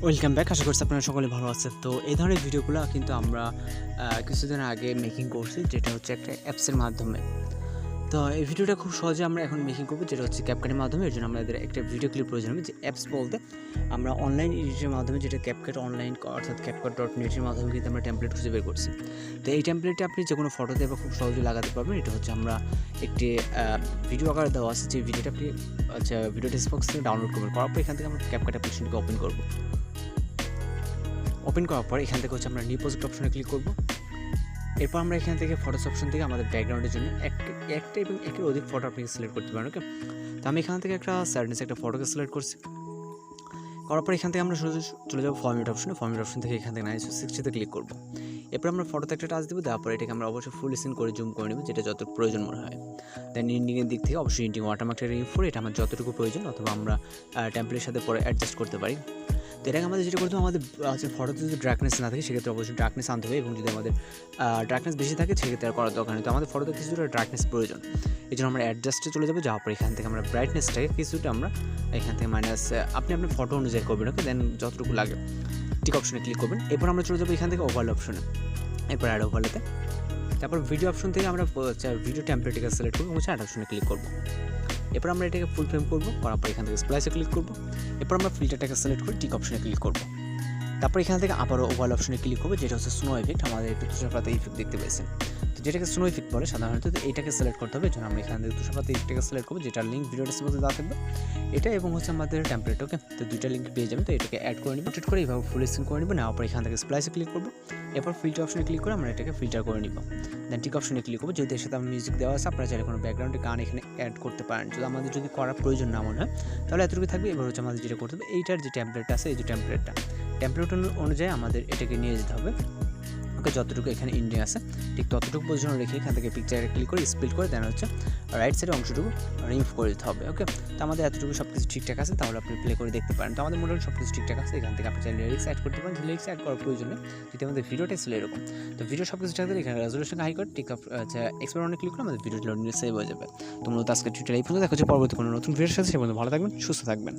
Welcome back. আশা করছি আপনারা সকলে ভালো আছেন। তো এই ধরনের ভিডিওগুলো কিন্তু আমরা কিছুদিন আগে মেকিং করছি, যেটা হচ্ছে একটা অ্যাপসের মাধ্যমে। তো এই ভিডিওটা খুব সহজে আমরা এখন মেকিং করবো, যেটা হচ্ছে ক্যাপকাটের মাধ্যমে। এর জন্য আমাদের একটা ভিডিও ক্লিপ প্রয়োজন হবে। যে অ্যাপস বলতে আমরা অনলাইন এডিটের মাধ্যমে, যেটা CapCut অনলাইন অর্থাৎ CapCut.net এর মাধ্যমে কিন্তু আমরা টেমপ্লেট খুঁজে বের করছি। তো এই টেমপ্লেটটা আপনি যে কোনো ফটোতে বা খুব সহজে লাগাতে পারবেন। এটা হচ্ছে আমরা একটি ভিডিও আকারে দেওয়া আছে, যে ভিডিওটা আপনি ভিডিও ডেসক্টপ থেকে ডাউনলোড করবেন। করার পর এখান থেকে আমরা CapCut অ্যাপ্লিকেশনকে ওপেন করবো। ওপেন করার পর এখান থেকে হচ্ছে আমরা নিউ প্রজেক্ট অপশনে ক্লিক করব। এরপর আমরা এখান থেকে ফটোস অপশন থেকে আমাদের ব্যাকগ্রাউন্ডের জন্য একটা এবং একের অধিক ফটো আপনি সিলেক্ট করতে পারেন। ওকে, তো আমি এখান থেকে একটা ফটোকে সিলেক্ট করছি। করার পর এখান থেকে আমরা সোজা চলে যাবো ফরম্যাট অপশন থেকে এখান থেকে 960-তে ক্লিক করব। এরপর আমরা ফটোতে একটা টাচ দেবো, দেওয়ার পর এটাকে আমরা অবশ্যই ফুল স্ক্রিন করে জুম করে নেব, যেটা যতটুকু প্রয়োজন মনে হয়। দেন ইন্ডিংয়ের দিক থেকে অবশ্যই ইন্ডিং ওয়াটারমার্কটা রিমুভ করে এটা আমার যতটুকু প্রয়োজন, অথবা আমরা টেমপ্লেটের সাথে পরে অ্যাডজাস্ট করতে পারি। তো এটাকে আমাদের যেটা করতে হবে, আমাদের ফটোতে যদি ডার্কনেস না থাকে সেক্ষেত্রে অবশ্যই ডার্কনেস আনতে হবে, এবং যদি আমাদের ডার্কনেস বেশি থাকে সেক্ষেত্রে আর করার দরকার নেই। তো আমাদের ফটোতে কিছুটা ডার্কনেস প্রয়োজন, এই জন্য আমরা অ্যাডজাস্টে চলে যাবো। যাওয়ার পর এখান থেকে আমরা ব্রাইটনেসটাকে কিছুটা আমরা এখান থেকে আপনি আপনার ফটো অনুযায়ী করবেন। ওকে, দেন যতটুকু লাগে টিক অপশনে ক্লিক করবেন। এরপর আমরা চলে যাবো এখান থেকে ওভারলে অপশনে, এরপর অ্যাড ওভারলেতে। তারপর ভিডিও অপশন থেকে আমরা ভিডিও টেমপ্লেটটাকে সিলেক্ট করবো, অ্যাড অপশনে ক্লিক করবো। এরপর আমরা এটাকে ফুল ফ্রেম করবো, করার পর এখান থেকে স্প্লাইসে ক্লিক করবো। এরপর আমরা ফিল্টারটাকে সিলেক্ট করে টিক অপশনে ক্লিক করবো। তারপর এখান থেকে আবারও ওভাল অপশনে ক্লিক করবো, যেটা হচ্ছে স্নো এফেক্ট। আমাদের একটু তুষারপাতের ইফেক্ট দেখতে পেয়েছেন, তো যেটাকে স্নো ইফেক্ট বলে সাধারণত। এইটাকে সিলেক্ট করতে হবে, জন্য আমরা এখান থেকে তুষারপাতের ইফেক্টটাকে সিলেক্ট করবো, যেটার লিঙ্ক ভিডিও ডেসক্রিপশনে দেওয়া থাকবে। এটা এবং হচ্ছে আমাদের টেমপ্লেট। ওকে, তো দুইটা লিঙ্ক পেয়ে যাবেন। তো এটাকে অ্যাড করে নিব, করে এইভাবে ফুল স্ক্রিন করে নিব। নেওয়ার পর এখান থেকে স্প্লাইসে ক্লিক করবো। এরপর ফিল্টার অপশনে ক্লিক করে আমরা এটাকে ফিল্টার করে নিব। দেন টিক অপশনে ক্লিক করবো। যদি এর সাথে আমার মিউজিক দেওয়া আছে, আপনারা চাইলে কোনো ব্যাকগ্রাউন্ডে গান এখানে অ্যাড করতে পারেন। যদি করার প্রয়োজন না মনে হয়, তাহলে এতটুকু থাকবে। এবার হচ্ছে আমাদের যেটা করতে হবে, এইটার যে টেমপ্লেট আছে, এই যে টেমপ্লেট অনুযায়ী আমাদের এটাকে নিয়ে যেতে হবে। ওকে, যতটুকু এখানে ইন্ডিয়া আছে ঠিক ততটুকু পজিশনে রেখে এখান থেকে পিকচারে ক্লিক করে স্প্লিট করে দেন হচ্ছে রাইট সাইডের অংশটুকু রিমুভ করে দিতে হবে। ওকে, তো আমাদের এতটুকু সব কিছু ঠিকঠাক আছে, তাহলে আপনি প্লে করে দেখতে পারেন। তো আমাদের মোটামুটি সব কিছু ঠিকঠাক আছে। এখান থেকে আপনি চাইলে লিরিক্স অ্যাড করতে পারেন। লিরিক্স অ্যাড করার প্রয়োজনে যদি আমাদের ভিডিওটা ছিল এরকম, তো ভিডিও সব কিছু থাকলে এখানে রেজলিউশন হাই করে এক্সপোর্ট অনে ক্লিক করে আমাদের ভিডিও লোডিং সেভ হয়ে যাবে। তো মূলত আজকে টিউটোরিয়াল এই পর্যন্ত। দেখা হচ্ছে পরবর্তী কোনো নতুন ভিডিওর সাথে। সে পর্যন্ত ভালো থাকবেন, সুস্থ থাকবেন।